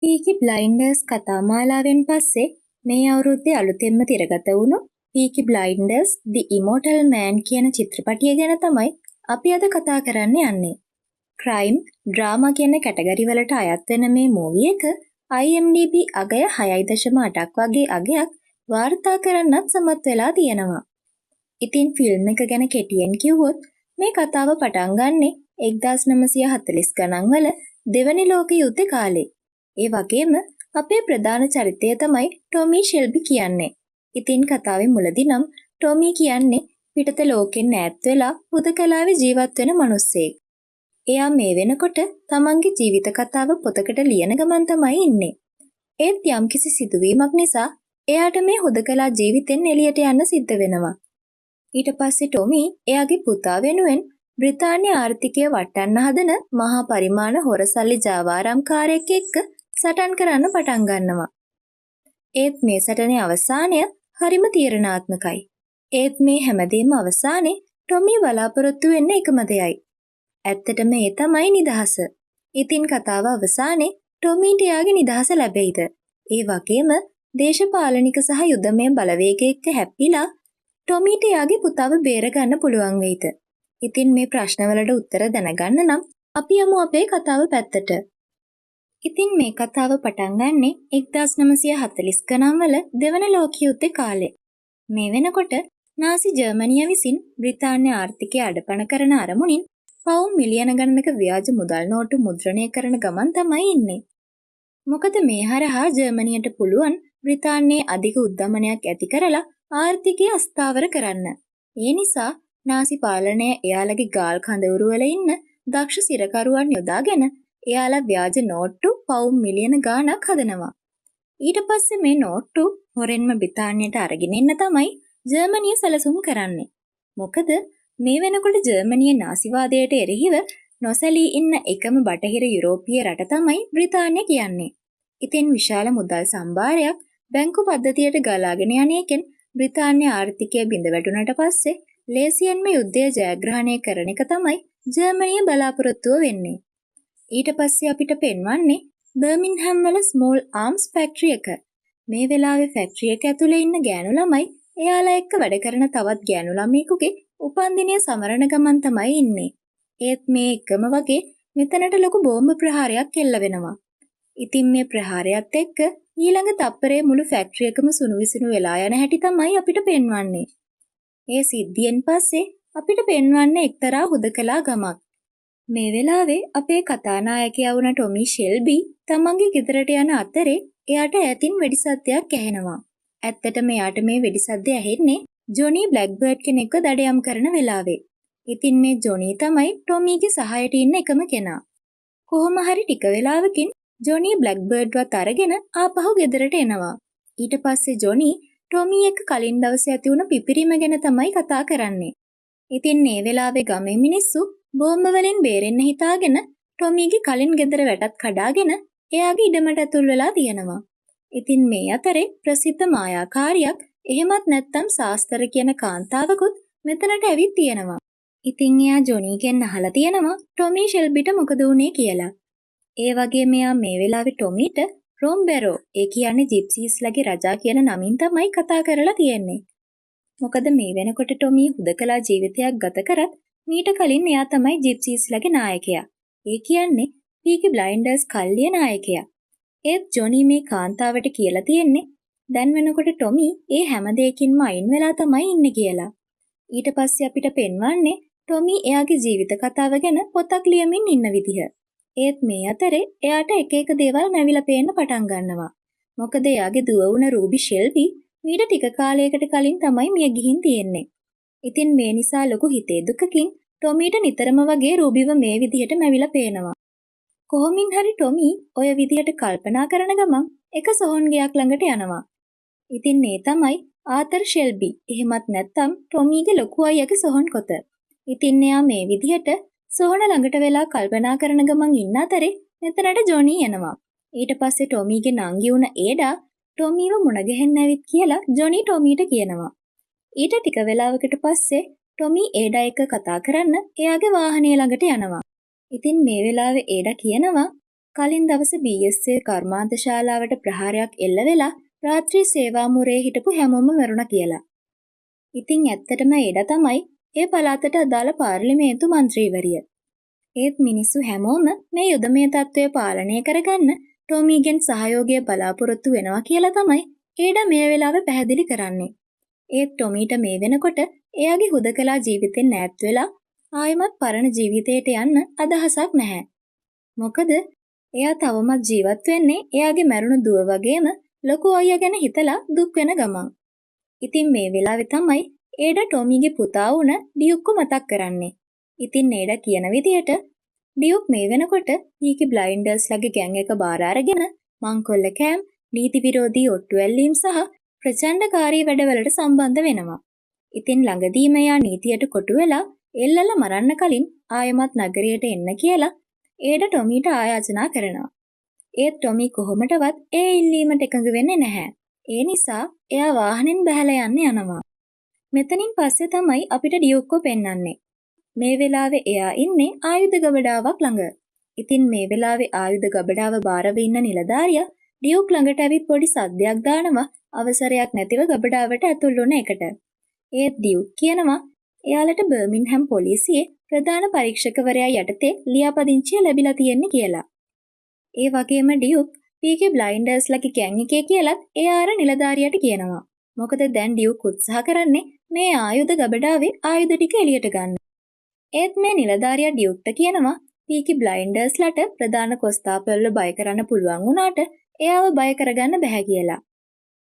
පීකි බ්ලයින්ඩර්ස් කතාමාලාවෙන් පස්සේ මේ අවුරුද්දේ අලුතෙන්ම තිරගත වුණු පීකි බ්ලයින්ඩර්ස් දි ඉමෝටල් මෑන් කියන චිත්‍රපටිය ගැන තමයි අපි අද කතා කරන්න යන්නේ. ක්‍රයිම්, ඩ්‍රාමා කියන කැටගරි වලට අයත් වෙන මේ මූවි එක IMDb අගය 6.8ක් වගේ අගයක් වාර්තා කරන්නත් සමත් වෙලා තියෙනවා. ඉතින් ෆිල්ම් එක ගැන කෙටියෙන් කිව්වොත් මේ කතාව පටන් ගන්නේ 1940 ගණන් වල දෙවැනි ලෝක යුද්ධ කාලේ. ඒ වගේම අපේ ප්‍රධාන චරිතය තමයි ටොමි ෂෙල්බි කියන්නේ. ඉතින් කතාවේ මුලදී නම් ටොමි කියන්නේ පිටත ලෝකෙන් ඈත් වෙලා හුදකලාවේ ජීවත් වෙන මිනිස්සෙක්. එයා මේ වෙනකොට තමන්ගේ ජීවිත කතාව පොතකට ලියන ගමන් තමයි ඉන්නේ. ඒත් යම්කිසි සිදුවීමක් නිසා එයාට මේ හුදකලා ජීවිතෙන් එළියට යන්න සිද්ධ වෙනවා. ඊට පස්සේ ටොමි එයාගේ පුතා වෙනුවෙන් බ්‍රිතාන්‍ය ආර්ථිකය වටන්න හදන මහා පරිමාණ හොරසල්ලි ජාවාරම්කාරයෙක් එක්ක සටන් කරන්න පටන් ගන්නවා. ඒත් මේ සටනේ අවසානය හරිම තීරණාත්මකයි. ඒත් මේ හැමදේම අවසානයේ ටොමි බලාපොරොත්තු වෙන්නේ එකම දෙයයි. ඇත්තටම ඒ තමයි නිදහස. ඉතින් කතාව අවසානයේ ටොමිට එයාගේ නිදහස ලැබෙයිද? ඒ වගේම දේශපාලනික සහ යුදමය බලවේග එක්ක හැප්පිලා ටොමිට එයාගේ පුතාව බේරගන්න පුළුවන් වෙයිද? ඉතින් මේ ප්‍රශ්නවලට උත්තර දැනගන්න නම් අපි යමු අපේ කතාව පැත්තට. ඉතින් මේ කතාව පටන් ගන්නේ 1940 ගණන් වල දෙවන ලෝක යුද්ධේ කාලේ. මේ වෙනකොට නාසි ජර්මනිය විසින් බ්‍රිතාන්‍ය ආර්ථිකය අඩපණ කරන අරමුණින් පවුම් මිලියන ගණනක ව්‍යාජ මුදල් නෝට්ටු මුද්‍රණය කරන ගමන් තමයි ඉන්නේ. මොකද මේ හරහා ජර්මනියට පුළුවන් බ්‍රිතාන්‍යයේ අධික උද්දමනයක් ඇති කරලා ආර්ථිකය අස්ථාවර කරන්න. ඒ නිසා නාසි පාලනය එයාලගේ ගාල් කඳවුරු වල ඉන්න දක්ෂ සිරකරුවන් යොදාගෙන එයාලා ව්‍යාජ නෝට්ටු පවුම් මිලියන ගාණක් හදනවා. ඊට පස්සේ මේ නෝට්ටු හොරෙන්ම බ්‍රිතාන්‍යයට අරගෙන එන්න තමයි ජර්මනිය සැලසුම් කරන්නේ. මොකද මේ වෙනකොට ජර්මනිය නාසිවාදයට එරෙහිව නොසැලී ඉන්න එකම බටහිර යුරෝපීය රට තමයි බ්‍රිතාන්‍ය කියන්නේ. ඉතින් විශාල මුදල් සම්භාරයක් බැංකු පද්ධතියට ගලාගෙන යන එකෙන් බ්‍රිතාන්‍ය ආර්ථිකය බිඳ වැටුණට පස්සේ ලේසියෙන්ම යුද්ධය ජයග්‍රහණය කරන එක තමයි ජර්මනිය බලාපොරොත්තුව වෙන්නේ. ඊට පස්සේ අපිට පෙන්වන්නේ බර්මින්හම් වල ස්මෝල් ආම්ස් ෆැක්ටරි එක. මේ වෙලාවේ ෆැක්ටරි එක ඇතුලේ ඉන්න ගෑනු ළමයි එයාලා එක්ක වැඩ කරන තවත් ගෑනු ළමයෙකුගේ උපන්දිනය සමරන ගමන් තමයි ඉන්නේ. ඒත් මේ එකම වගේ මෙතනට ලොකු බෝම්බ ප්‍රහාරයක් එල්ල වෙනවා. ඉතින් මේ ප්‍රහාරයත් එක්ක ඊළඟ තප්පරේ මුළු ෆැක්ටරි එකම සුණු වෙලා යන හැටි තමයි අපිට පෙන්වන්නේ. ඒ සිද්ධියෙන් පස්සේ අපිට පෙන්වන්නේ එක්තරා හුදකලා ගමක්. මේ වෙලාවේ අපේ කතානායකයා වුණ ටොමි ෂෙල්බි තමන්ගේ ගෙදරට යන අතරේ එයාට ඈතින් වෙඩි සද්දයක් ඇහෙනවා. ඇත්තටම එයාට මේ වෙඩි සද්ද ඇහෙන්නේ ජොනි බ්ලැක්බර්ඩ් කෙනෙක්ව දඩයම් කරන වෙලාවේ. ඉතින් මේ ජොනි තමයි ටොමිගේ සහයට ඉන්න එකම කෙනා. කොහොම හරි ටික වෙලාවකින් ජොනි බ්ලැක්බර්ඩ්වත් අරගෙන ආපහු ගෙදරට එනවා. ඊට පස්සේ ජොනි ටොමි එක්ක කලින් දවසේ ඇති වුණ පිපිරීම ගැන තමයි කතා කරන්නේ. ඉතින් මේ වෙලාවේ ගමේ මිනිස්සු බෝම්බ වලින් බේරෙන්න හිතාගෙන ටොමිගේ කලින් ගෙදර වැටත් කඩාගෙන එයාගේ ඉඩමට ඇතුල් වෙලා තියෙනවා. ඉතින් මේ අතරේ ප්‍රසිද්ධ මායාකාරියක් එහෙමත් නැත්නම් සාස්තර කියන කාන්තාවකුත් මෙතනට ඇවිත් තියෙනවා. ඉතින් එයා ජොනිගෙන් අහලා තියෙනවා ටොමි ෂෙල්බිට මොකද වුනේ කියලා. ඒ වගේම එයා මේ වෙලාවේ ටොමිට රොම්බෙරෝ ඒ කියන්නේ ජිප්සීස්ලගේ රජා කියන නමින් තමයි කතා කරලා තියෙන්නේ. මොකද මේ වෙනකොට ටොමි හුදකලා ජීවිතයක් ගත කරත් මීට කලින් එයා තමයි ජිප්සීස්ලගේ නායකයා. ඒ කියන්නේ පීකි බ්ලයින්ඩර්ස් කල්ලිය නායකයා. ඒත් ජොනි මේ කාන්තාවට කියලා තියෙන්නේ දැන් වෙනකොට ටොමි ඒ හැම දෙයකින්ම අයින් වෙලා තමයි ඉන්නේ කියලා. ඊට පස්සේ අපිට පෙන්වන්නේ ටොමි එයාගේ ජීවිත කතාව ගැන පොතක් ලියමින් ඉන්න විදිහ. ඒත් මේ අතරේ එයාට එක එක දේවල් නැවිලා පේන්න පටන් ගන්නවා. මොකද එයාගේ දුව වුණ රූබි ෂෙල්බි මීට ටික කාලයකට කලින් තමයි මිය ගිහින් තියෙන්නේ. ඉතින් මේ නිසා ලොකු හිතේ දුකකින් ටොමිට නිතරම වගේ රූබිව මේ විදිහට මැවිලා පේනවා. කොහොමින් හරි ටොමි ඔය විදිහට කල්පනා කරන ගමන් එක සොහොන් ගෙයක් ළඟට යනවා. ඉතින් මේ තමයි ආතර් ෂෙල්බි. එහෙමත් නැත්නම් ටොමිගේ ලොකු අයියාගේ සොහොන් කොත. ඉතින් එයා මේ විදිහට සොහොන ළඟට වෙලා කල්පනා කරන ගමන් ඉන්න අතරේ මෙතනට ජොනි එනවා. ඊට පස්සේ ටොමිගේ නංගි වුණ ඒඩා ටොමිව මුණ ගැහෙන්න ඇවිත් කියලා ජොනි ටොමිට කියනවා. ඊට ටික වෙලාවකට පස්සේ ටොමි ඒඩා එක්ක කතා කරන්න එයාගේ වාහනය ළඟට යනවා. ඉතින් මේ වෙලාවේ ඒඩා කියනවා කලින් දවසේ BSA කර්මාන්ත ශාලාවට ප්‍රහාරයක් එල්ල වෙලා රාත්‍රී සේවාමුරේ හිටපු හැමෝම මරුණා කියලා. ඉතින් ඇත්තටම එඩ තමයි ඒ පළාතට අදාළ පාර්ලිමේන්තු මන්ත්‍රීවරිය. ඒත් මිනිස්සු හැමෝම මේ යුදමය තත්ත්වය පාලනය කරගන්න ටොමීගෙන් සහයෝගය බලාපොරොත්තු වෙනවා කියලා තමයි ඒඩා මේ වෙලාවේ පැහැදිලි කරන්නේ. ඒත් ටොමීට මේ වෙනකොට එයාගේ හුදකලා ජීවිතෙන් ඈත් වෙලා ආයෙමත් පරණ ජීවිතයට යන්න අදහසක් නැහැ. මොකද එයා තවමත් ජීවත් වෙන්නේ එයාගේ මැරුණු දුව වගේම ලොකු අයියා ගැන හිතලා දුක් වෙන ගමන්. ඉතින් මේ වෙලාවේ තමයි ඒඩා ටොමීගේ පුතා වුණ ඩියුක්ව මතක් කරන්නේ. ඉතින් ඒඩා කියන විදිහට ඩියුක් මේ වෙනකොට පීකි බ්ලයින්ඩර්ස්ලගේ ගෑන් එක බාර අරගෙන මංකොල්ල කෑම්, නීති විරෝධී ඔට්ටු ඇල්ලීම් සහ ප්‍රචණ්ඩකාරී වැඩවලට සම්බන්ධ වෙනවා. ඉතින් ළඟදීම එයා නීතියට කොටු වෙලා එල්ලලා මරන්න කලින් ආයෙමත් නගරයට එන්න කියලා ඒඩා ටොමීට ආයාචනා කරනවා. ඒත් ටොමී කොහොමඩවත් ඒ ඉල්ලීමට එකඟ වෙන්නේ නැහැ. ඒ නිසා එයා වාහනෙන් බැහැලා යනවා. මෙතනින් පස්සේ තමයි අපිට ඩියුක්ව පෙන්වන්නේ. මේ වෙලාවේ එයා ඉන්නේ ආයුධ ගබඩාවක් ළඟ. ඉතින් මේ වෙලාවේ ආයුධ ගබඩාව බාරව ඉන්න නිලධාරියා ඩියුක් ළඟට ඇවිත් පොඩි සද්දයක් දානවා අවසරයක් නැතිව ගබඩාවට ඇතුල් වුණ එකට. ඒත් ඩියුක් කියනවා එයාලට බර්මින්හැම් පොලිසියේ ප්‍රධාන පරීක්ෂකවරයා යටතේ ලියාපදිංචිය ලැබිලා තියෙන්නේ කියලා. ඒ වගේම ඩියුක් පීකේ බ්ලයින්ඩර්ස්ලගේ ගෑන් එකේ කියලත් එයා අර නිලධාරියට කියනවා. මොකද දැන් ඩියුක් උත්සාහ කරන්නේ මේ ආයුධ ගබඩාවේ ආයුධ ටික එළියට ගන්න. ඒත් මේ නිලධාරියා ඩියුක්ට කියනවා පීකි බ්ලයින්ඩර්ස්ලට ප්‍රධාන කොස්තාපල්ව බය කරන්න පුළුවන් වුණාට එයාව බය කරගන්න බැහැ කියලා.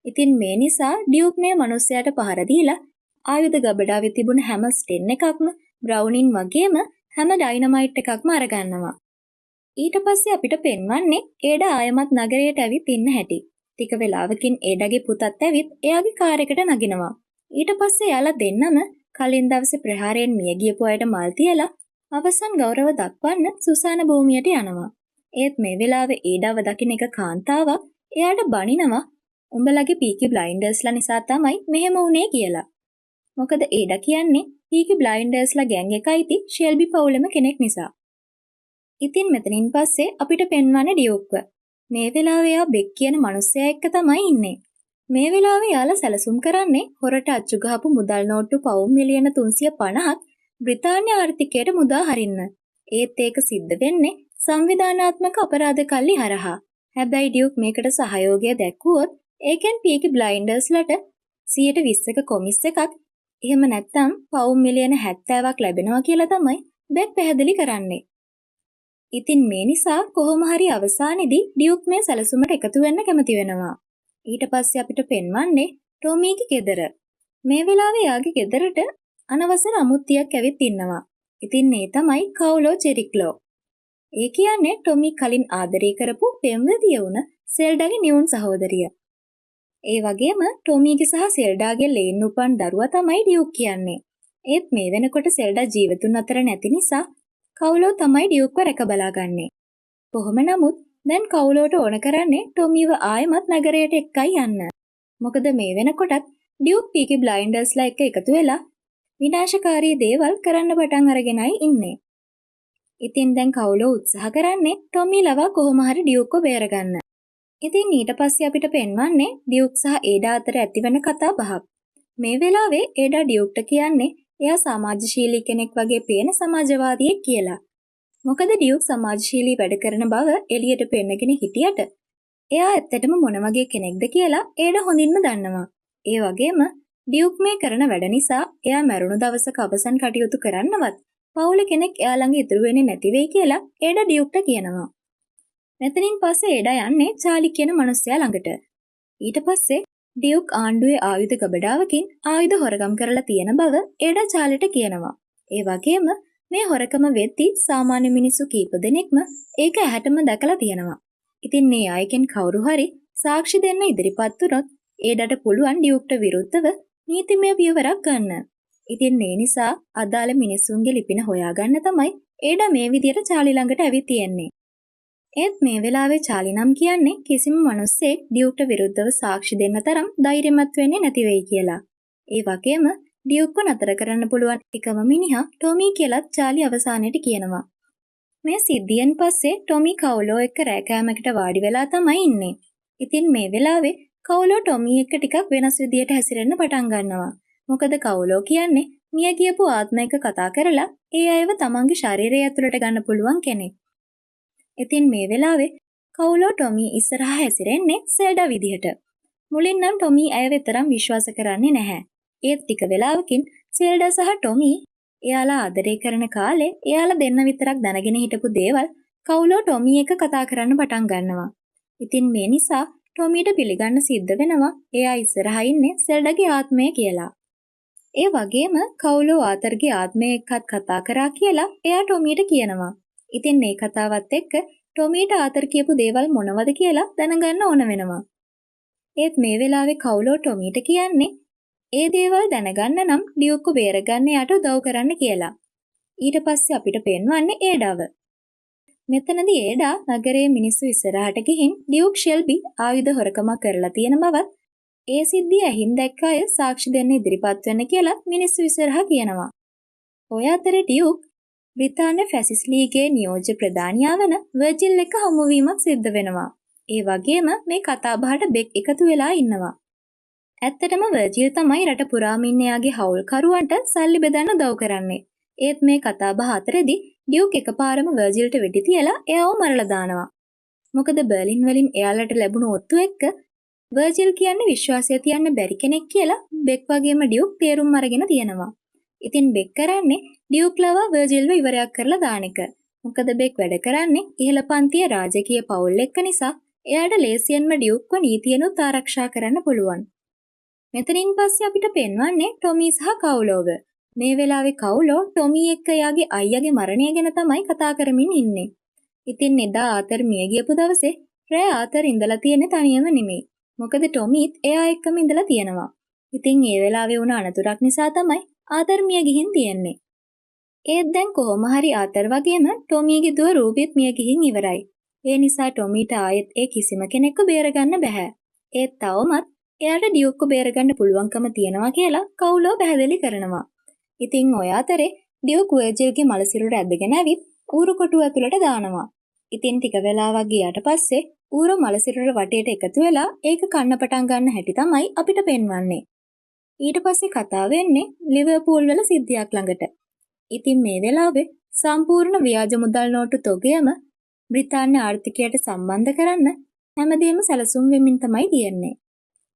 ඉතින් මේ නිසා ඩියුක් මේ මිනිස්සයාට පහර දීලා ආයුධ ගබඩාවේ තිබුණ හැම ස්ටෙන් එකක්ම බ්‍රවුනින් වගේම හැම ඩයිනමයිට් එකක්ම අරගන්නවා. ඊට පස්සේ අපිට පෙන්වන්නේ ඒඩා ආයමත් නගරයට ඇවිත් ඉන්න හැටි. ටික වෙලාවකින් ඒඩාගේ පුතත් ඇවිත් එයාගේ කාර් එකට නගිනවා. ඊට පස්සේ එයාලා දෙන්නම කලින් දවසේ ප්‍රහාරයෙන් මිය ගියපු අයට මල් තියලා අවසන් ගෞරව දක්වන්න සුසාන භූමියට යනවා. ඒත් මේ වෙලාවේ ඒඩාව දකින්න එක කාන්තාවක් එයාට බනිනවා උඹලගේ පීකි බ්ලයින්ඩර්ස්ලා නිසා තමයි මෙහෙම වුනේ කියලා. මොකද ඒඩා කියන්නේ පීකි බ්ලයින්ඩර්ස්ලා ගෑන් එකයිති ෂෙල්බි පවුලෙම කෙනෙක් නිසා. ඉතින් මෙතනින් පස්සේ අපිට පෙන්වන්නේ ඩියුක්ව. මේ වෙලාවේ එයා බෙක් කියන මිනිස්සයා එක්ක තමයි ඉන්නේ. මේ වෙලාවේ යාලා සැලසුම් කරන්නේ හොරට අච්චු ගහපු මුදල් නෝට්ටු පවුම් මිලියන 350ක් බ්‍රිතාන්‍ය ආර්ථිකයට මුදා හරින්න. ඒත් ඒක සිද්ධ වෙන්නේ සංවිධානාත්මක අපරාධ කල්ලි හරහා. හැබැයි ඩියුක් මේකට සහයෝගය දැක්වුවොත් ඒකෙන් පීකි බ්ලයින්ඩර්ස්ලට 120ක කොමිස් එකක් එහෙම නැත්නම් පවුම් මිලියන 70ක් ලැබෙනවා කියලා තමයි බෙක් පැහැදිලි කරන්නේ. ඉතින් මේ නිසා කොහොම හරි අවසානයේදී ඩියුක් මේ සැලසුමට එකතු වෙන්න කැමති වෙනවා. ඊට පස්සේ අපිට පෙන්වන්නේ ටොමීගේ ගෙදර. මේ වෙලාවේ යාගේ ගෙදරට අනවසර අමුත්තියක් ඇවිත් ඉන්නවා. ඉතින් මේ තමයි කවුලෝ ජෙරික්ලෝ. ඒ කියන්නේ ටොමී කලින් ආදරය කරපු පෙම්වතිය වුණ සෙල්ඩාගේ නියුන් සහෝදරිය. ඒ වගේම ටොමීගේ සහ සෙල්ඩාගේ ලේන් උපන් දරුවා තමයි ඩියුක් කියන්නේ. ඒත් මේ වෙනකොට සෙල්ඩා ජීවතුන් අතර නැති නිසා කවුලෝ තමයි ඩියුක්ව රැක බලාගන්නේ. කොහොම නමුත් දැන් කවුලෝට ඕන කරන්නේ ටොමීව ආයෙමත් නගරයට එක්කයි යන්න. මොකද මේ වෙනකොටත් ඩියුක් පීකි බ්ලයින්ඩර්ස්ලා එක්ක එකතු වෙලා විනාශකාරී දේවල් කරන්න පටන් අරගෙනයි ඉන්නේ. ඉතින් දැන් කවුලෝ උත්සාහ කරන්නේ ටොමී ලවා කොහොම හරි ඩියුක්ව බේරගන්න. ඉතින් ඊට පස්සේ අපිට පෙන්වන්නේ ඩියුක් සහ ඒඩා අතර ඇතිවන කතා බහක්. මේ වෙලාවේ ඒඩා ඩියුක්ට කියන්නේ එයා සමාජශීලී කෙනෙක් වගේ පේන සමාජවාදියෙක් කියලා. මොකද ඩියුක් සමාජශීලී වැඩ කරන බව එළියට පෙන්නගෙන හිටියට එයා ඇත්තටම මොන වගේ කෙනෙක්ද කියලා ඒඩා හොඳින්ම දන්නවා. ඒ වගේම ඩියුක් මේ කරන වැඩ නිසා එයා මැරුණු දවසක අවසන් කටයුතු කරන්නවත් පවුල කෙනෙක් එයා ළඟ ඉතුරු වෙන්නේ නැති වෙයි කියලා ඒඩා ඩියුක්ට කියනවා. මෙතනින් පස්සේ ඒඩා යන්නේ චාලි කියන මිනිස්සයා ළඟට. ඊට පස්සේ ඩියුක් ආණ්ඩුවේ ආයුධ ගබඩාවකින් ආයුධ හොරගම් කරලා තියෙන බව ඒඩා චාලිට කියනවා. ඒ වගේම මේ හොරකම වෙද්දී සාමාන්‍ය මිනිස්සු කීප දෙනෙක්ම ඒක ඇහැටම දැකලා තියෙනවා. ඉතින් මේ අයගෙන් කවුරු හරි සාක්ෂි දෙන්න ඉදිරිපත් වුණොත් ඒඩට පුළුවන් ඩියුක්ට විරුද්ධව නීතිමය පියවරක් ගන්න. ඉතින් මේ නිසා අදාළ මිනිස්සුන්ගේ ලිපින හොයාගන්න තමයි ඒඩා මේ විදියට චාලි ළඟට ඇවිත් තියෙන්නේ. ඒත් මේ වෙලාවේ චාලි නම් කියන්නේ කිසිම මිනිස්සෙක් ඩියුක්ට විරුද්ධව සාක්ෂි දෙන්න තරම් ධෛර්යමත් වෙන්නේ නැති වෙයි කියලා. ඒ වගේම ඩියුක්ව නතර කරන්න පුළුවන් එකම මිනිහා ටොමී කියලාත් චාලි අවසානයේදී කියනවා. මේ සිද්ධියෙන් පස්සේ ටොමි කවුලෝ එක්ක රෑ කෑමකට වාඩි වෙලා තමයි ඉන්නේ. ඉතින් මේ වෙලාවේ කවුලෝ ටොමි එක්ක ටිකක් වෙනස් විදියට හැසිරෙන්න පටන් ගන්නවා. මොකද කවුලෝ කියන්නේ මිය ගියපු ආත්මයක කතා කරලා ඒ අයව තමන්ගේ ශරීරය ඇතුළට ගන්න පුළුවන් කෙනෙක්. ඉතින් මේ වෙලාවේ කවුලෝ ටොමි ඉස්සරහා හැසිරෙන්නේ සෙල්ඩා විදිහට. මුලින් නම් ටොමි ඇය වෙතරම් විශ්වාස කරන්නේ නැහැ. ඒත් ටික වෙලාවකින් සෙල්ඩා සහ ටොමි එයාලා ආදරය කරන කාලේ එයාලා දෙන්න විතරක් දැනගෙන හිටපු දේවල් කවුලෝ ටොමි එක කතා කරන්න පටන් ගන්නවා. ඉතින් මේ නිසා ටොමීට පිළිගන්න සිද්ධ වෙනවා එයා ඉස්සරහා ඉන්නේ සෙල්ඩාගේ ආත්මය කියලා. ඒ වගේම කවුලෝ ආතරගේ ආත්මය එක්කත් කතා කරා කියලා එයා ටොමීට කියනවා. ඉතින් මේ කතාවත් එක්ක ටොමීට ආතර කියපු දේවල් මොනවද කියලා දැනගන්න ඕන වෙනවා. ඒත් මේ වෙලාවේ කවුලෝ ටොමීට කියන්නේ ඒ දේවල් දැනගන්න නම් ඩියුක්ව බේරගන්න යට උදව් කරන්න කියලා. ඊට පස්සේ අපිට පෙන්වන්නේ ඒඩාව. මෙතනදී ඒඩා නගරයේ මිනිස්සු ඉස්සරහට ගිහින් ඩියුක් ෂෙල්බි ආයුධ හොරකමක් කරලා තියෙන බවත් ඒ සිද්ධිය ඇහින් දැක්ක අය සාක්ෂි දෙන්න ඉදිරිපත් වෙන්න කියලා මිනිස්සු ඉස්සරහා කියනවා. ඔය අතරේ ඩියුක් බ්‍රිතාන්‍ය ෆැසිස් ලීගයේ නියෝජ්‍ය ප්‍රධානියා වන වර්ජිල් එක්ක හමුවීමක් සිද්ධ වෙනවා. ඒ වගේම මේ කතාබහට බෙක් එකතු වෙලා ඉන්නවා. ඇත්තටම වර්ජිල් තමයි රට පුරාම ඉන්න යාගේ හවුල්කරුවන්ට සල්ලි බෙදන්න උදව් කරන්නේ. ඒත් මේ කතාබහ අතරේදී ඩියුක් එකපාරම වර්ජිල්ට වෙඩි තියලා එයාව මරලා දානවා. මොකද බර්ලින් වලින් එයාලට ලැබුණු ඔත්තු එක්ක වර්ජිල් කියන්නේ විශ්වාසය තියන්න බැරි කෙනෙක් කියලා බෙක් වගේම ඩියුක් තේරුම් අරගෙන තියෙනවා. ඉතින් බෙක් කරන්නේ ඩියුක් ලවා වර්ජිල්ව ඉවරයක් කරලා දාන එක. මොකද බෙක් වැඩ කරන්නේ ඉහළ පන්තියේ රාජකීය පවුල් එක්ක නිසා එයාට ලේසියෙන්ම ඩියුක්ව නීතියනුත් ආරක්ෂා කරන්න පුළුවන්. මෙතනින් පස්සේ අපිට පෙන්වන්නේ ටොමි සහ කවුලෝව. මේ වෙලාවේ කවුලෝ ටොමි එක්ක එයාගේ අයියාගේ මරණය ගැන තමයි කතා කරමින් ඉන්නේ. ඉතින් එදා ආතර් මිය ගියපු දවසේ රෑ ආතර් ඉඳලා තියෙන්නේ තනියම නෙමෙයි. මොකද ටොමිත් එයා එක්කම ඉඳලා තියෙනවා. ඉතින් ඒ වෙලාවේ වුණ අනතුරක් නිසා තමයි ආතර් මිය ගිහින් තියෙන්නේ. ඒත් දැන් කොහොම හරි ආතර් වගේම ටොමීගේ දුව රූබිත් මිය ගිහින් ඉවරයි. ඒ නිසා ටොමීට ආයෙත් ඒ කිසිම කෙනෙක්ව බේරගන්න බෑ. ඒත් තවමත් එයාට ඩියුක්ව බේරගන්න පුළුවන්කම තියනවා කියලා කවුලෝ පැහැදිලි කරනවා. ඉතින් ඔය අතරේ ඩියුක් වර්ජිල්ගේ මලසිරුර ඇදගෙන ඇවිත් ඌරු කොටුව ඇතුළට දානවා. ඉතින් ටික වෙලාවක් ගියාට පස්සේ ඌරු මලසිරුර වටේට එකතු වෙලා ඒක කන්න පටන් ගන්න හැටි තමයි අපිට පෙන්වන්නේ. ඊට පස්සේ කතාව වෙන්නේ ලිවර්පූල් වල සිද්ධියක් ළඟට. ඉතින් මේ වෙලාවේ සම්පූර්ණ ව්‍යාජ මුදල් නෝට්ටු තොගයම බ්‍රිතාන්‍ය ආර්ථිකයට සම්බන්ධ කරන්න හැමදේම සැලසුම් වෙමින් තමයි තියෙන්නේ.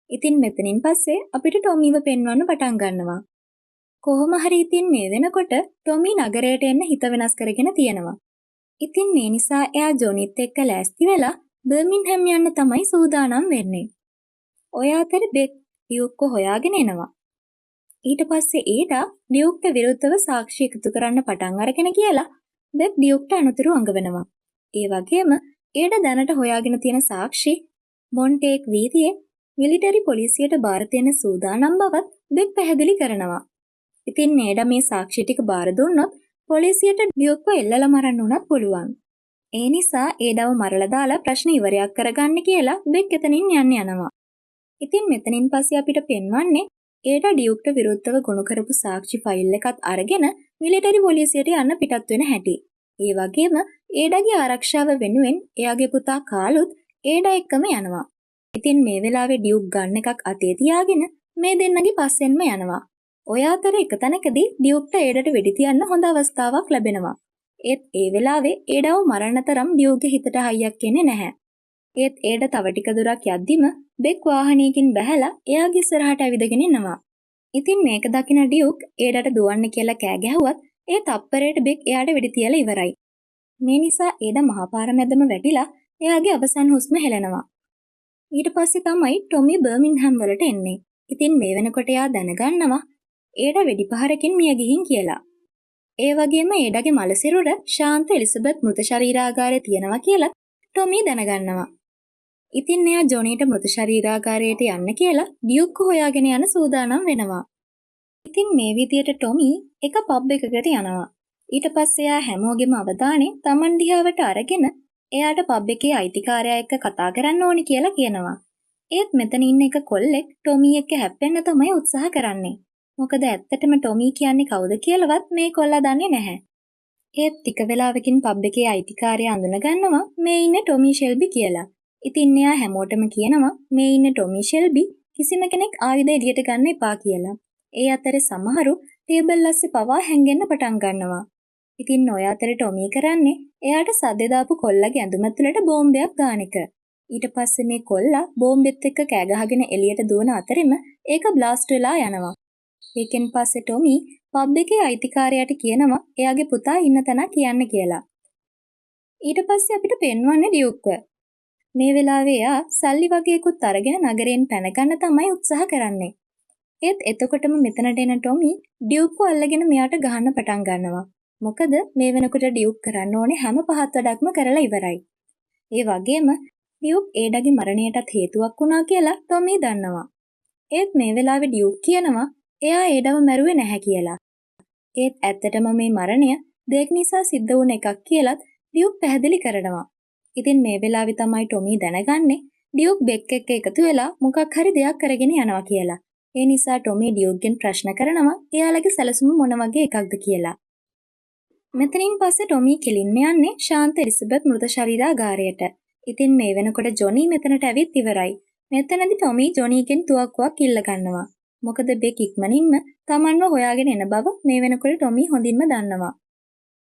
ඉතින් මෙතනින් පස්සේ අපිට ටොමීව පෙන්වන්න පටන් ගන්නවා. කොහොම හරි ඉතින් මේ වෙනකොට ටොමි නගරයට එන්න හිත වෙනස් කරගෙන තියෙනවා. ඉතින් මේ නිසා එයා ජොනිත් එක්ක ලෑස්ති වෙලා බර්මින්හැම් යන්න තමයි සූදානම් වෙන්නේ. ඔය අතර බෙක් ඩියුක්ව හොයාගෙන එනවා. ඊට පස්සේ ඒඩා ඩියුක්ට විරුද්ධව සාක්ෂි එකතු කරන්න පටන් අරගෙන කියලා බෙක් ඩියුක්ට අනුතුරු අඟවනවා. ඒ වගේම ඒඩා දැනට හොයාගෙන තියෙන සාක්ෂි මොන්ටේක් වීදියේ මිලිටරි පොලිසියට බාර දෙන්න සූදානම් බවත් බෙක් පැහැදිලි කරනවා. ඉතින් ඒඩා මේ සාක්ෂි ටික බාර දුන්නොත් පොලිසියට ඩියුක්ව එල්ලලා මරන්න උනත් පුළුවන්. ඒ නිසා ඒඩාව මරලා දාලා ප්‍රශ්න ඉවරයක් කරගන්න කියලා බෙක් එතනින් යනවා. ඉතින් මෙතනින් පස්සේ අපිට පෙන්වන්නේ ඒඩා ඩියුක්ට විරුද්ධව ගොනු කරපු සාක්ෂි ෆයිල් එකත් අරගෙන මිලිටරි පොලිසියට යන්න පිටත් වෙන හැටි. ඒ වගේම ඒඩාගේ ආරක්ෂාව වෙනුවෙන් එයාගේ පුතා කාලුත් ඒඩා එක්කම යනවා. ඉතින් මේ වෙලාවේ ඩියුක් ගන් එකක් අතේ තියාගෙන මේ දෙන්නගේ පස්සෙන්ම යනවා. ඔය අතර එක තැනකදී ඩියුක්ට ඒඩට වෙඩි තියන්න හොඳ අවස්ථාවක් ලැබෙනවා. ඒත් ඒ වෙලාවේ ඒඩාව මරන්න තරම් ඩියුක්ගේ හිතට හයියක් එන්නේ නැහැ. ඒත් ඒඩ තව ටික දුරක් යද්දිම බෙක් වාහනයකින් බැහැලා එයාගේ ඉස්සරහට ඇවිදගෙන එනවා. ඉතින් මේක දකින ඩියුක් ඒඩට දුවන්න කියලා කෑ ගැහුවත් ඒ තප්පරයට බෙක් එයාට වෙඩි තියලා ඉවරයි. මේ නිසා ඒඩා මහා පාර මැදම වැටිලා එයාගේ අවසන් හුස්ම හෙලනවා. ඊට පස්සේ තමයි ටොමි බර්මින්හැම් වලට එන්නේ. ඉතින් මේ වෙනකොට එයා දැනගන්නවා ඒඩා වෙඩි පහරකින් මිය ගිහින් කියලා. ඒ වගේම ඒඩාගේ මලසිරුර ශාන්ත එලිසබෙත් මෘත ශරීරාගාරයේ තියෙනවා කියලා ටොමි දැනගන්නවා. ඉතින් එයා ජොනීට මෘත ශරීරාගාරයට යන්න කියලා ඩියුක්ව හොයාගෙන යන සූදානම් වෙනවා. ඉතින් මේ විදියට ටොමි එක පබ් එකකට යනවා. ඊට පස්සේ එයා හැමෝගෙම අවධානය Taman දිහාවට අරගෙන එයාට පබ් එකේ අයිතිකාරයා එක්ක කතා කරන්න ඕනි කියලා කියනවා. ඒත් මෙතන ඉන්න එක කොල්ලෙක් ටොමි එක්ක හැප්පෙන්න තමයි උත්සාහ කරන්නේ. මොකද ඇත්තටම ටොමි කියන්නේ කවුද කියලාවත් මේ කොල්ලා දන්නේ නැහැ. ඒත් ටික වෙලාවකින් පබ් එකේ අයිතිකාරයා අඳුනගන්නවා මේ ඉන්නේ ටොමි ෂෙල්බි කියලා. ඉතින් එයා හැමෝටම කියනවා මේ ඉන්නේ ටොමි ෂෙල්බි, කිසිම කෙනෙක් ආයුධ එළියට ගන්න එපා කියලා. ඒ අතරේ සමහරු ටේබල් අස්සේ පවා හැංගෙන්න පටන් ගන්නවා. ඉතින් ඔය අතරේ ටොමි කරන්නේ එයාට සද්ද දාපු කොල්ලගේ ඇඳුම ඇතුළට බෝම්බයක් දාන එක. ඊට පස්සේ මේ කොල්ලා බෝම්බෙත් එක්ක කෑ ගහගෙන එළියට දුවන අතරෙම ඒක බ්ලාස්ට් වෙලා යනවා. ඒකෙන් පස්සේ ටොමි පබ් එකේ අයිතිකාරයාට කියනවා එයාගේ පුතා ඉන්න තැන කියන්න කියලා. ඊට පස්සේ අපිට පෙන්වන්නේ ඩියුක්ව. මේ වෙලාවේ එයා සල්ලි වගේකුත් අරගෙන නගරයෙන් පැන ගන්න තමයි උත්සාහ කරන්නේ. ඒත් එතකොටම මෙතනට එන ටොමි ඩියුක්ව අල්ලගෙන මෙයාට ගහන්න පටන් ගන්නවා. මොකද මේ වෙනකොට ඩියුක් කරන්න ඕනේ හැම පහත් වැඩක්ම කරලා ඉවරයි. ඒ වගේම ඩියුක් ඒඩගේ මරණයටත් හේතුවක් වුණා කියලා ටොමි දන්නවා. ඒත් මේ වෙලාවේ ඩියුක් කියනවා එයා ඒඩව මැරුවේ නැහැ කියලා. ඒත් ඇත්තටම මේ මරණය දෙයක් නිසා සිද්ධ වුණ එකක් කියලත් ඩියුක් පැහැදිලි කරනවා. ඉතින් මේ වෙලාවේ තමයි ටොමි දැනගන්නේ ඩියුක් බෙක් එක්ක එකතු වෙලා මොකක් හරි දෙයක් කරගෙන යනවා කියලා. ඒ නිසා ටොමි ඩියුක්ගෙන් ප්‍රශ්න කරනවා එයාලගේ සැලසුම මොන වගේ එකක්ද කියලා. මෙතනින් පස්සේ ටොමි කෙලින්ම යන්නේ ශාන්ත එලිසබෙත් මෘත ශරීරාගාරයට. ඉතින් මේ වෙනකොට ජොනි මෙතනට ඇවිත් ඉවරයි. මෙතනදී ටොමි ජොනිගෙන් තුවක්කුවක් ඉල්ල ගන්නවා. මොකද බෙක් ඉක්මනින්ම තමන්ව හොයාගෙන එන බව මේ වෙනකොට ටොමි හොඳින්ම දන්නවා.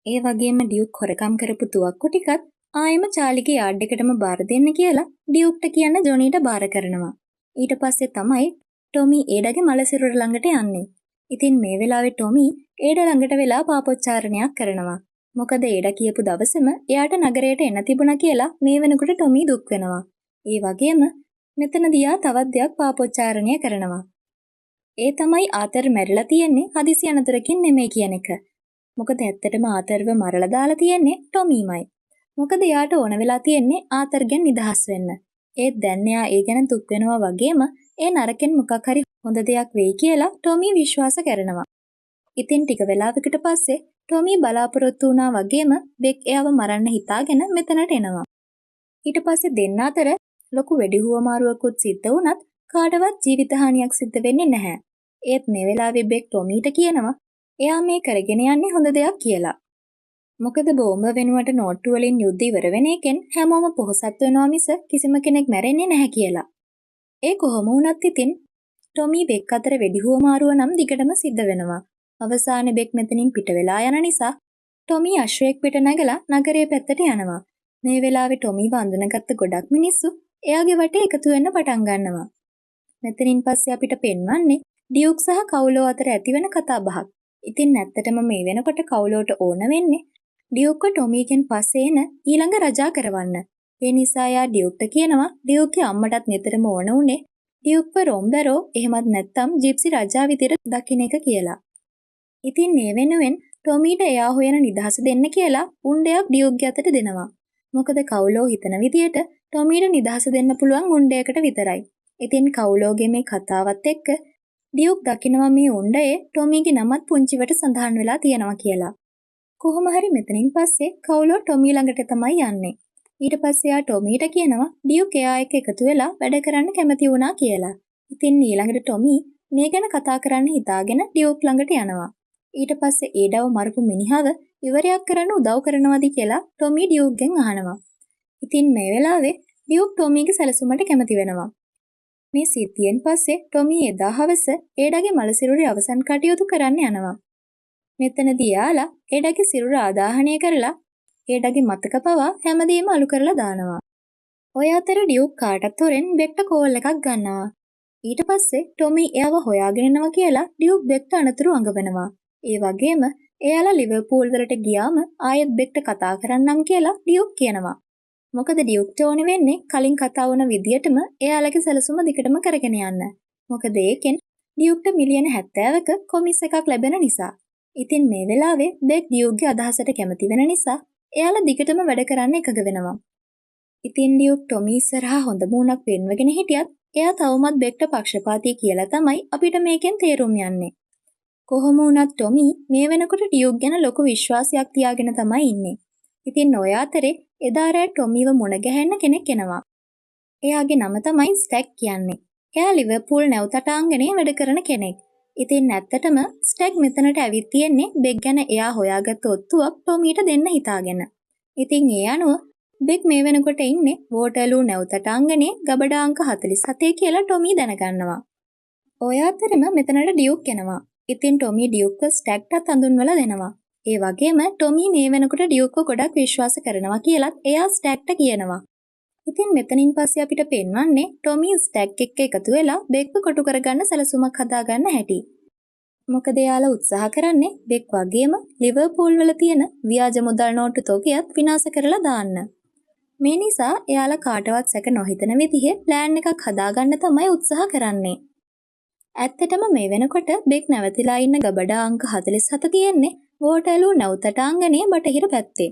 ඒ වගේම ඩියුක් හොරකම් කරපු තුවක්කු ටිකත් ආයෙම චාලිගේ යාඩ් එකටම බාර දෙන්න කියලා ඩියුක්ට කියන්න ජොනීට බාර කරනවා. ඊට පස්සේ තමයි ටොමි ඒඩගේ මල සිරුර ළඟට යන්නේ. ඉතින් මේ වෙලාවේ ටොමි ඒඩ ළඟට වෙලා පාපොච්චාරණයක් කරනවා. මොකද ඒඩ කියපු දවසේම එයාට නගරයට එන්න තිබුණා කියලා මේ වෙනකොට ටොමි දුක් වෙනවා. ඒ වගේම මෙතනදී තවත් දෙයක් පාපොච්චාරණය කරනවා. ඒ තමයි ආතර් මැරිලා තියෙන්නේ හදිසි අනතුරකින් නෙමෙයි කියන එක. මොකද ඇත්තටම ආතරව මරලා දාලා තියෙන්නේ ටොමිමයි. මොකද එයාට ඕන වෙලා තියෙන්නේ ආතරගෙන් නිදහස් වෙන්න. ඒත් දැන් එයා ඒ ගැන දුක් වෙනවා වගේම ඒ නරකෙන් මොකක් හරි හොඳ දෙයක් වෙයි කියලා ටොමි විශ්වාස කරනවා. ඉතින් ටික වෙලාවකට පස්සේ ටොමි බලාපොරොත්තු වුණා වගේම බෙක් එයාව මරන්න හිතාගෙන මෙතනට එනවා. ඊට පස්සේ දෙන්න අතර ලොකු වෙඩිහුවමාරුවකුත් සිද්ධ වුණත් කාටවත් ජීවිතහානියක් සිද්ධ වෙන්නේ නැහැ. ඒත් මේ වෙලාවේ බෙක් ටොමීට කියනවා එයා මේ කරගෙන යන්නේ හොඳ දෙයක් කියලා. මොකද බෝම්බ වෙනුවට නෝට්ටු වලින් යුද්ධ ඉවර වෙන එකෙන් හැමෝම පොහොසත් වෙනවා මිස කිසිම කෙනෙක් මැරෙන්නේ නැහැ කියලා. ඒ කොහොම වුණත් ඉතින් ටොමි බෙක් අතර වෙඩිහුවමාරුව නම් දිගටම සිද්ධ වෙනවා. අවසානයේ බෙක් මෙතනින් පිට වෙලා යන නිසා ටොමි අශ්වයෙක් පිට නැගලා නගරයේ පැත්තට යනවා. මේ වෙලාවේ ටොමිව අඳුනගත්ත ගොඩක් මිනිස්සු එයාගේ වටේ එකතු වෙන්න පටන් ගන්නවා. මෙතනින් පස්සේ අපිට පෙන්වන්නේ ඩියුක් සහ කවුලෝ අතර ඇතිවෙන කතා බහක්. ඉතින් ඇත්තටම මේ වෙනකොට කවුලෝට ඕන වෙන්නේ ඩියුක්ව ටොමිගෙන් පස්සේ එන ඊළඟ රජා කරවන්න. ඒ නිසා යා ඩියුක්ට කියනවා ඩියුක්ගේ අම්මටත් නිතරම ඕන උනේ ඩියුක්ව රොම්බරෝ එහෙමත් නැත්නම් ජිප්සි රජා විදියට දකින්න එක කියලා. ඉතින් මේ වෙනුවෙන් ටොමීට එයා හොයන නිදහස දෙන්න කියලා උණ්ඩයක් ඩියුක්ගේ අතට දෙනවා. මොකද කවුලෝ හිතන විදියට ටොමීට නිදහස දෙන්න පුළුවන් උණ්ඩයකට විතරයි. ඉතින් කවුලෝගේ මේ කතාවත් එක්ක ඩියුක් දකිනවා මේ උණ්ඩයේ ටොමීගේ නමත් පුංචිවට සඳහන් වෙලා තියෙනවා කියලා. කොහොම හරි මෙතනින් පස්සේ කවුලෝ ටොමී ළඟට තමයි යන්නේ. ඊට පස්සේ ආ ටොමීට කියනවා ඩියුක් එයා එක්ක එකතු වෙලා වැඩ කරන්න කැමති වුණා කියලා. ඉතින් ඊළඟට ටොමී මේ ගැන කතා කරන්න හිතාගෙන ඩියුක් ළඟට යනවා. ඊට පස්සේ ඒඩව මරපු මිනිහව ඉවරයක් කරන්න උදව් කරනවද කියලා ටොමී ඩියුක්ගෙන් අහනවා. ඉතින් මේ වෙලාවේ ඩියුක් ටොමීගේ සැලසුමට කැමති වෙනවා. මේ සිද්ධියෙන් පස්සේ ටොමි එදා හවස ඒඩගේ මල සිරුරේ අවසන් කටයුතු කරන්න යනවා. මෙතනදී යාලා ඒඩගේ සිරුර ආදාහනය කරලා ඒඩගේ මතක පවා හැමදේම අලු කරලා දානවා. ඔය අතර ඩියුක් කාටත් හොරෙන් බෙක්ට කෝල් එකක් ගන්නවා. ඊට පස්සේ ටොමි එයාව හොයාගෙන යනවා කියලා ඩියුක් බෙක්ට අනතුරු අඟවනවා. ඒ වගේම එයාලා ලිවර්පූල් වලට ගියාම ආයෙත් බෙක්ට කතා කරන්නම් කියලා ඩියුක් කියනවා. මොකද ඩියුක්ට ඕනේ වෙන්නේ කලින් කතා වුණ විදියටම එයාලගේ සැලසුම දිගටම කරගෙන යන්න. මොකද ඒකෙන් ඩියුක්ට මිලියන 70ක කොමිස් එකක් ලැබෙන නිසා. ඉතින් මේ වෙලාවේ බෙක් ඩියුක්ගේ අදහසට කැමති වෙන නිසා එයාලා දිගටම වැඩ කරන්න එකග වෙනවා. ඉතින් ඩියුක් ටොමි ඉස්සරහා හොඳ මූණක් පෙන්වගෙන හිටියත් එයා තවමත් බෙක්ට පක්ෂපාතී කියලා තමයි අපිට මේකෙන් තේරුම් යන්නේ. කොහොම වුණත් ටොමි මේ වෙනකොට ඩියුක් ගැන ලොකු විශ්වාසයක් තියාගෙන තමයි ඉන්නේ. ඉතින් ඔය අතරේ එදා රෑ ටොමිව මුණ ගැහෙන්න කෙනෙක් එනවා. එයාගේ නම තමයි ස්ටැක් කියන්නේ. එයා ලිවර්පූල් නැව් තටාංගනේ වැඩ කරන කෙනෙක්. ඉතින් ඇත්තටම ස්ටැග් මෙතනට ඇවිත් තියෙන්නේ බෙක් ගැන එයා හොයාගත්ත ඔත්තුවක් ටොමීට දෙන්න හිතාගෙන. ඉතින් ඒ අනුව බෙක් මේ වෙනකොට ඉන්නේ වෝටර්ලූ නැවතටාංගනේ ගබඩා අංක 47 කියලා ටොමී දැනගන්නවා. ඔය අතරෙම මෙතනට ඩියුක් එනවා. ඉතින් ටොමී ඩියුක්ව ස්ටැග්ටත් හඳුන්වලා දෙනවා. ඒ වගේම ටොමී මේ වෙනකොට ඩියුක්ව ගොඩක් විශ්වාස කරනවා කියලත් එයා ස්ටැග්ට කියනවා. ඉතින් මෙතනින් පස්සේ අපිට පෙන්වන්නේ ටොමී ස්ටැග් එක්ක එකතු වෙලා බෙක්ව කොටු කරගන්න සැලසුමක් හදාගන්න හැටි. මොකද එයාලා උත්සාහ කරන්නේ බෙක් වගේම ලිවර්පූල් වල තියෙන ව්‍යාජ මුදල් නෝට්ටු තොගයත් විනාශ කරලා දාන්න. මේ නිසා එයාලා කාටවත් සැක නොහිතන විදිහේ ප්ලෑන් එකක් හදාගන්න තමයි උත්සාහ කරන්නේ. ඇත්තටම මේ වෙනකොට බෙක් නැවතිලා ඉන්න ගබඩා අංක 47 තියෙන්නේ වෝටර්ලූ නැවතටාංගනේ බටහිර පැත්තේ.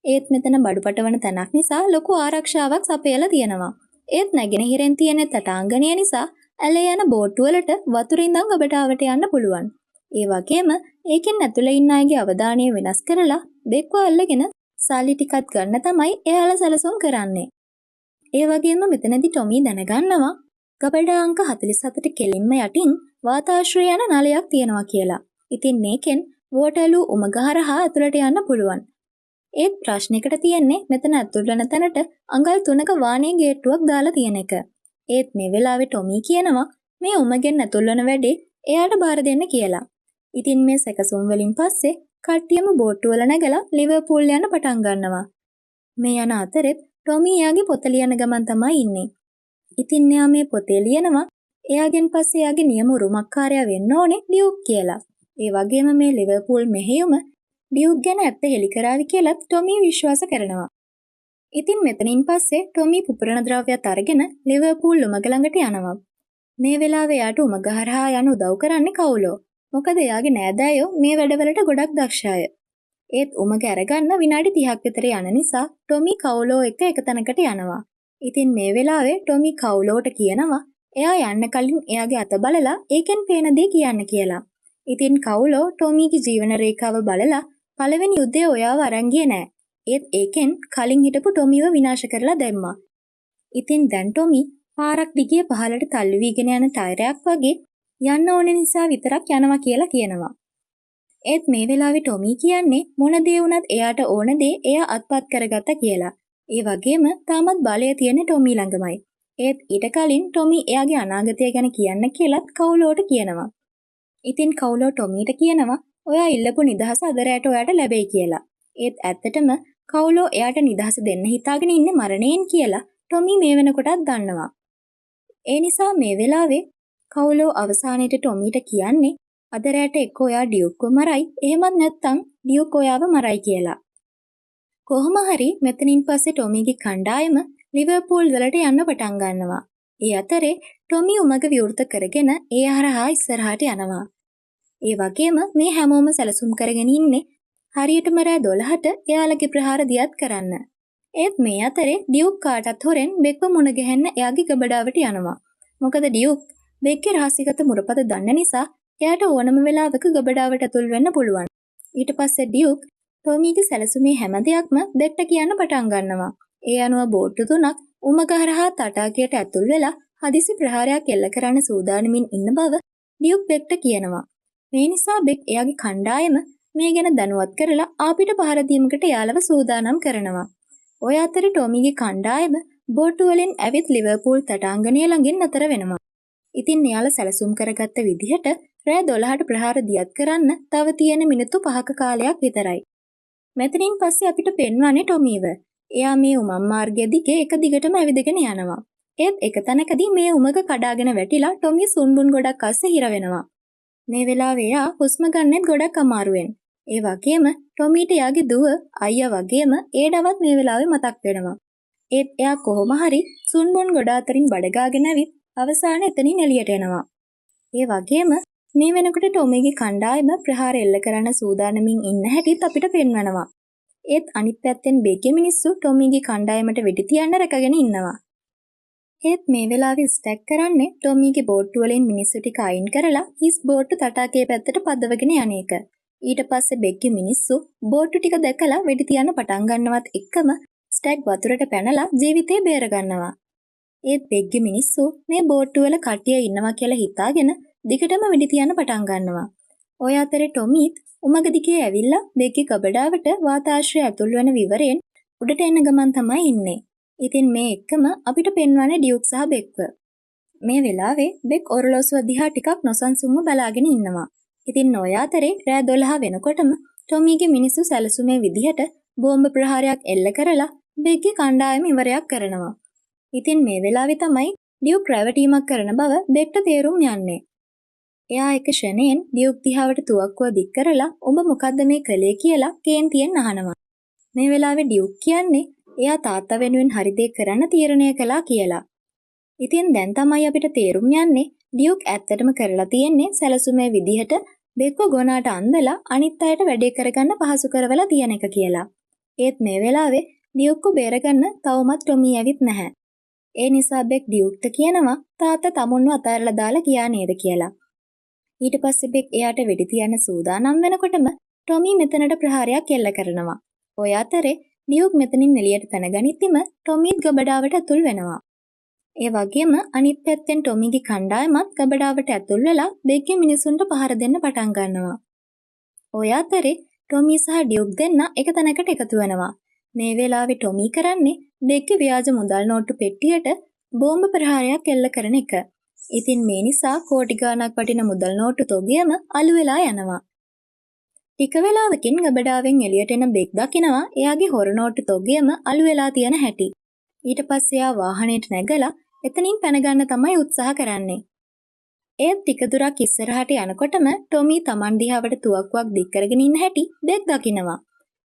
ඒත් මෙතන බඩු පටවන තැනක් නිසා ලොකු ආරක්ෂාවක් සපයලා තියෙනවා. ඒත් නැගෙනහිරෙන් තියෙන තටාංගනය නිසා ඇලේ යන බෝට්ටු වලට වතුරින් ඉඳන් ගබඩාවට යන්න පුළුවන්. ඒ වගේම ඒකෙන් ඇතුළේ ඉන්න අයගේ අවධානය වෙනස් කරලා බෙක්ව අල්ලගෙන සල්ලි ටිකක් ගන්න තමයි එයාලා සැලසුම් කරන්නේ. ඒ වගේම මෙතනදී ටොමී දැනගන්නවා ගබඩා අංක 47ට කෙලින්ම යටින් වාතාශ්‍රය යන නලයක් තියෙනවා කියලා. ඉතින් මේකෙන් වෝටර්ලූ උමගහරහා ඇතුළට යන්න පුළුවන්. ඒත් ප්‍රශ්නයකට තියෙන්නේ මෙතන ඇතුල් වෙන තැනට අඟල් 3ක වාණේ ගේට්ටුවක් දාලා තියෙන එක. ඒත් මේ වෙලාවේ ටොමී කියනවා මේ උමගෙන් ඇතුල් වෙන වැඩේ එයාට බාර දෙන්න කියලා. ඉතින් මේ සැකසුම් වලින් පස්සේ කට්ටියම බෝට්ටු වල නැගලා ලිවර්පූල් යන්න පටන් ගන්නවා. මේ යන අතරෙත් ටොමී එයාගේ පොත ලියන ගමන් තමයි ඉන්නේ. ඉතින් එයා මේ පොතේ ලියනවා එයාගෙන් පස්සේ එයාගේ නියම උරුමකාරයා වෙන්න ඕනේ ඩියුක් කියලා. ඒ වගේම මේ ලිවර්පූල් මෙහෙයුම ඩියුක් ගැන ඇත්ත හෙළි කරાવી කියලාත් ටොමී විශ්වාස කරනවා. ඉතින් මෙතනින් පස්සේ ටොමී පුපුරන ද්‍රව්‍යات අරගෙන ලිවර්පූල් උමග ළඟට යනවා. මේ වෙලාවේ එයාට උමග හරහා යන උදව් කරන්නේ කවුලෝ. මොකද එයාගේ නෑදෑයෝ මේ වැඩවලට ගොඩක් දක්ෂය. ඒත් උමග අරගන්න විනාඩි 30ක් විතර යන නිසා ටොමී කවුලෝ එක්ක එක තැනකට යනවා. ඉතින් මේ වෙලාවේ ටොමී කවුලෝට කියනවා එයා යන්න කලින් එයාගේ අත බලලා ඒකෙන් පේන දේ කියන්න කියලා. ඉතින් කවුලෝ ටොමීගේ ජීවන රේඛාව බලලා පළවෙනි යුද්ධයේ ඔයාව අරන් ගියේ නෑ. ඒත් ඒකෙන් කලින් හිටපු ටොමීව විනාශ කරලා දැම්මා. ඉතින් දැන් ටොමී පාරක් දිගේ පහළට තල්ලු වීගෙන යන ටයරයක් වගේ යන්න ඕන නිසා විතරක් යනවා කියලා කියනවා. ඒත් මේ වෙලාවේ ටොමී කියන්නේ මොන දේ වුණත් එයාට ඕන දේ එයා අත්පත් කරගත්තා කියලා. ඒ වගේම තාමත් බලය තියෙන ටොමී ළඟමයි. ඒත් ඊට කලින් ටොමී එයාගේ අනාගතය ගැන කියන්න කියලාත් කවුලෝට කියනවා. ඉතින් කවුලෝ ටොමීට කියනවා ඔයා ඉල්ලපු නිදහස අද රැට ඔයාට ලැබෙයි කියලා. ඒත් ඇත්තටම කවුලෝ එයාට නිදහස දෙන්න හිතාගෙන ඉන්නේ මරණයෙන් කියලා ටොමී මේ වෙනකොටත් දන්නවා. ඒ නිසා මේ වෙලාවේ කවුලෝ අවසානයේට ටොමීට කියන්නේ අද රැට එක්ක ඔයා ඩියුක්ව මරයි එහෙමත් නැත්නම් ඩියුක් ඔයාව මරයි කියලා. කොහොම හරි මෙතනින් පස්සේ ටොමීගේ කණ්ඩායම ලිවර්පූල් වලට යන්න පටන් ගන්නවා. ඒ අතරේ ටොමී උමග විවෘත කරගෙන ඒ හරහා ඉස්සරහට යනවා. ඒ වගේම මේ හැමෝම සැලසුම් කරගෙන ඉන්නේ හරියටම රෑ 12ට එයාලගේ ප්‍රහාර දියත් කරන්න. ඒත් මේ අතරේ ඩියුක් කාටත් හොරෙන් බෙක්ව මුණ ගැහෙන්න එයාගේ ගබඩාවට යනවා. මොකද ඩියුක් බෙක්ගේ රහසිගත මුරපත දන්න නිසා එයාට ඕනම වෙලාවක ගබඩාවට ඇතුල් වෙන්න පුළුවන්. ඊට පස්සේ ඩියුක් ටොමීගේ සැලසුමේ හැම දෙයක්ම බෙක්ට කියන්න පටන් ගන්නවා. ඒ අනුව බෝට්ටු 3ක් උමගහරහා තටාකයට ඇතුල් වෙලා හදිසි ප්‍රහාරයක් එල්ල කරන්න සූදානමින් ඉන්න බව ඩියුක් බෙක්ට කියනවා. මේ නිසා බෙක් එයාගේ කණ්ඩායම මේ ගැන දැනුවත් කරලා ආපිට පහර දීමකට යාලව සූදානම් කරනවා. ඔය අතරේ ටොමීගේ කණ්ඩායම බෝට්ටු වලින් ඇවිත් ලිවර්පූල් තටාංගනය ළඟින් නතර වෙනවා. ඉතින් එයාලා සැලසුම් කරගත්ත විදිහට රෑ 12ට ප්‍රහාර දියත් කරන්න තව තියෙන මිනිත්තු 5ක කාලයක් විතරයි. මෙතනින් පස්සේ අපිට පෙන්වන්නේ ටොමීව. එයා මේ උමම් මාර්ගය දිගේ එක දිගටම ඇවිදගෙන යනවා. ඒත් එක තැනකදී මේ උමග කඩාගෙන වැටිලා ටොමී සුන්බුන් ගොඩක් අස්සේ හිර වෙනවා. මේ වෙලාවේ එයා හුස්ම ගන්නෙත් ගොඩක් අමාරුවෙන්. ඒ වගේම ටොමීට එයාගේ දුව අයියා වගේම ඒඩවත් මේ වෙලාවේ මතක් වෙනවා. ඒත් එයා කොහොම හරි සුන්බුන් ගොඩ අතරින් බඩගාගෙන ඇවිත් අවසානයේ එතනින් එළියට එනවා. ඒ වගේම මේ වෙනකොට ටොමීගේ කණ්ඩායම ප්‍රහාර එල්ල කරන්න සූදානමින් ඉන්න හැටිත් අපිට පෙන්වනවා. ඒත් අනිත් පැත්තෙන් බෙක්ගේ මිනිස්සු ටොමීගේ කණ්ඩායමට වෙඩි තියන්න රැකගෙන ඉන්නවා. ඒත් මේ වෙලාවේ ස්ටැග් කරන්නේ ටොමීගේ බෝට්ටු වලින් මිනිස්සු ටික අයින් කරලා හිස් බෝට්ටු තටාකයේ පැත්තට පදවගෙන යන එක. ඊට පස්සේ බෙක්ගේ මිනිස්සු බෝට්ටු ටික දැකලා වෙඩි තියන්න පටන් ගන්නවත් එක්කම ස්ටැග් වතුරට පැනලා ජීවිතේ බේර ගන්නවා. ඒත් බෙක්ගේ මිනිස්සු මේ බෝට්ටු වල කට්ටිය ඉන්නවා කියලා හිතාගෙන දිගටම වෙඩි තියන්න පටන් ගන්නවා. ඔය අතරේ ටොමීත් උමග දිගේ ඇවිල්ලා බෙක්ගේ කබඩාවට වාතාශ්‍රය ඇතුල් වෙන විවරයෙන් උඩට එන ගමන් තමයි ඉන්නේ. ඉතින් මේ එක්කම අපිට පෙන්වන්නේ ඩියුක් සහ බෙක්ව. මේ වෙලාවේ බෙක් ඔරලෝසුව දිහා ටිකක් නොසන්සුන්ව බලාගෙන ඉන්නවා. ඉතින් ඔය අතරේ රෑ 12 වෙනකොටම ටොමීගේ මිනිස්සු සැලසුමේ විදිහට බෝම්බ ප්‍රහාරයක් එල්ල කරලා බෙක්ගේ කණ්ඩායම ඉවරයක් කරනවා. ඉතින් මේ වෙලාවේ තමයි ඩියුක් රැවටීමක් කරන බව බෙක්ට තේරුම් යන්නේ. එයා එක ෂණයෙන් ඩියුක් දිහාවට තුවක්කුව දික් කරලා "ඔබ මොකද්ද මේ කළේ?" කියලා කේන්තියෙන් අහනවා. මේ වෙලාවේ ඩියුක් කියන්නේ එයා තාත්තා වෙනුවෙන් හරි දේ කරන්න තීරණය කළා කියලා. ඉතින් දැන් තමයි අපිට තේරුම් යන්නේ ඩියුක් ඇත්තටම කරලා තියෙන්නේ සැලසුමේ විදිහට බෙක්ව ගොනාට අන්දලා අනිත් අයට වැඩේ කරගන්න පහසු කරවලා තියෙන එක කියලා. ඒත් මේ වෙලාවේ ඩියුක්ව බේරගන්න තවමත් ටොමී ඇවිත් නැහැ. ඒ නිසා බෙක් ඩියුක්ට කියනවා තාත්තා තමුන්ව අතහැරලා දාලා ගියා නේද කියලා. ඊට පස්සේ බෙක් එයාට වෙඩි තියන්න සූදානම් වෙනකොටම ටොමී මෙතනට ප්‍රහාරයක් එල්ල කරනවා. ඔය අතරේ ඩියුක් මෙතනින් එළියට පැනගනිද්දිම ටොමීත් ගබඩාවට ඇතුල් වෙනවා. ඒ වගේම අනිත් පැත්තෙන් ටොමීගේ කණ්ඩායමත් ගබඩාවට ඇතුල් වෙලා බෙක්ගේ මිනිසුන්ට පහර දෙන්න පටන් ගන්නවා. ඔය අතරේ ටොමී සහ ඩියුක් දෙන්න එක තැනකට එකතු වෙනවා. මේ වෙලාවේ ටොමී කරන්නේ බෙක්ගේ ව්‍යාජ මුදල් නෝට්ටු පෙට්ටියට බෝම්බ ප්‍රහාරයක් එල්ල කරන එක. ඉතින් මේ නිසා කෝටි ගාණක් වටින මුදල් නෝට්ටු තොගයම අළු වෙලා යනවා. ටික වෙලාවකින් ගබඩාවෙන් එළියට එන බෙක් දකිනවා එයාගේ හොර නෝට්ටු තොගයම අළු වෙලා තියෙන හැටි. ඊට පස්සේ එයා වාහනේට නැගලා එතනින් පැන ගන්න තමයි උත්සාහ කරන්නේ. ඒත් ටික දුරක් ඉස්සරහට යනකොටම ටොමී Taman දිහාවට තුවක්කුවක් දික් කරගෙන ඉන්න හැටි බෙක් දකිනවා.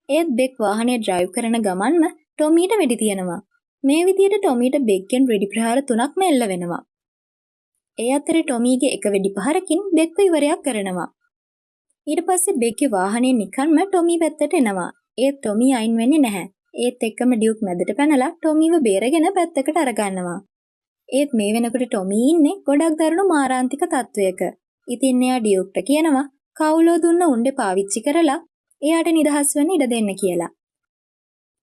ඒත් බෙක් වාහනේ ඩ්‍රයිව් කරන ගමන්ම ටොමීට වෙඩි තියනවා. මේ විදිහට ටොමීට බෙක්ගෙන් වෙඩි ප්‍රහාර 3ක්ම එල්ල වෙනවා. ඒ අතරේ ටොමීගේ එක වෙඩි පහරකින් බෙක්ව ඉවරයක් කරනවා. ඊට පස්සේ බෙක්ගේ වාහනේ නිකන්ම ටොමී පැත්තට එනවා. ඒත් ටොමී අයින් වෙන්නේ නැහැ. ඒත් එක්කම ඩියුක් මැදට පැනලා ටොමීව බේරගෙන පැත්තකට අරගන්නවා. ඒත් මේ වෙනකොට ටොමී ඉන්නේ ගොඩක් දරුණු මාරාන්තික තත්වයක. ඉතින් එයා ඩියුක්ට කියනවා කවුලෝ දුන්න උණ්ඩේ පාවිච්චි කරලා එයාට නිදහස් වෙන්න ඉඩ දෙන්න කියලා.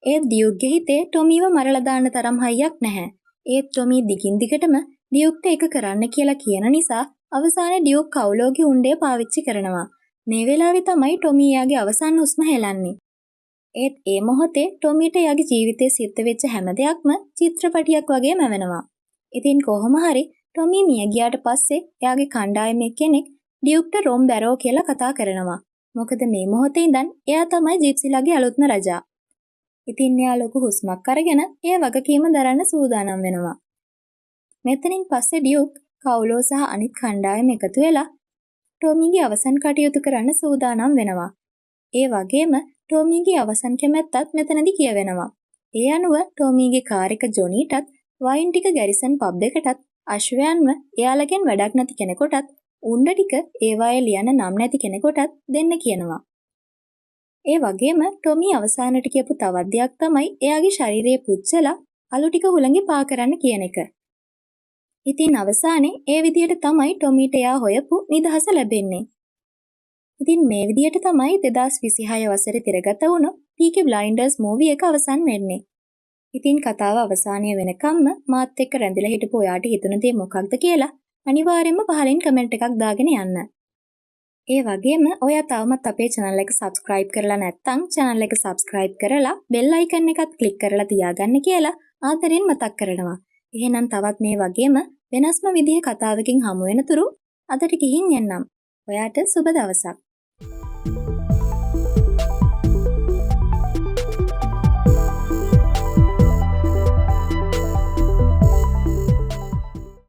ඒත් ඩියුක්ගේ හිතේ ටොමීව මරලා දාන්න තරම් හයියක් නැහැ. ඒත් ටොමී දිගින් දිගටම ඩියුක්ට ඒක කරන්න කියලා කියන නිසා අවසානයේ ඩියුක් කවුලෝගේ උණ්ඩේ පාවිච්චි කරනවා. මේ වෙලාවේ තමයි ටොමී යාගේ අවසන් හුස්ම හෙලන්නේ. ඒත් ඒ මොහොතේ ටොමීට යාගේ ජීවිතේ සිද්ධ වෙච්ච හැම දෙයක්ම චිත්‍රපටියක් වගේම වෙනවා. ඉතින් කොහොම හරි ටොමී මිය ගියාට පස්සේ එයාගේ කණ්ඩායමේ කෙනෙක් ඩියුක්ට රොම් බැරෝ කියලා කතා කරනවා. මොකද මේ මොහොතේ ඉඳන් එයා තමයි ජිප්සිලාගේ අලුත්ම රජා. ඉතින් එයා ලොකු හුස්මක් අරගෙන ඒ වගකීම දරන්න සූදානම් වෙනවා. මෙතනින් පස්සේ ඩියුක් කවුලෝ සහ අනිත් කණ්ඩායම එකතු වෙලා ටොමීගේ අවසන් කටයුතු කරන්න සූදානම් වෙනවා. ඒ වගේම ටොමීගේ අවසන් කැමැත්තත් මෙතනදී කියවෙනවා. ඒ අනුව ටොමීගේ කාර් එක ජොනීටත් වයින් ටික ගැරිසන් පබ් එකටත් අශ්වයන්ව එයාලගෙන් වැඩක් නැති කෙනෙකුටත් උණ්ඩ ටික ඒවායේ ලියන්න නම් නැති කෙනෙකුටත් දෙන්න කියනවා. ඒ වගේම ටොමී අවසානට කියපු තවත් දෙයක් තමයි එයාගේ ශරීරයේ පුච්චලා අලු ටික හුළඟේ පා කරන්න කියන එක. ඉතින් අවසානයේ ඒ විදියට තමයි ටොමීට එයා හොයපු නිදහස ලැබෙන්නේ. ඉතින් මේ විදියට තමයි 2026 වසරේ තිරගත වුණු පීකී බ්ලයින්ඩර්ස් මූවි එක අවසන් වෙන්නේ. ඉතින් කතාව අවසානය වෙනකම්ම මාත් එක්ක රැඳිලා හිටපු ඔයාට හිතුණ දේ මොකක්ද කියලා අනිවාර්යයෙන්ම පහලින් කමෙන්ට් එකක් දාගෙන යන්න. ඒ වගේම ඔයා තවමත් අපේ channel එක subscribe කරලා නැත්නම් channel එක subscribe කරලා bell icon එකත් click කරලා තියාගන්න කියලා ආදරෙන් මතක් කරනවා. එහෙනම් තවත් මේ වගේම වෙනස්ම විදිහේ කතාවකින් හමු වෙනතුරු අදට ගිහින් එන්නම්. ඔයාට සුබ දවසක්.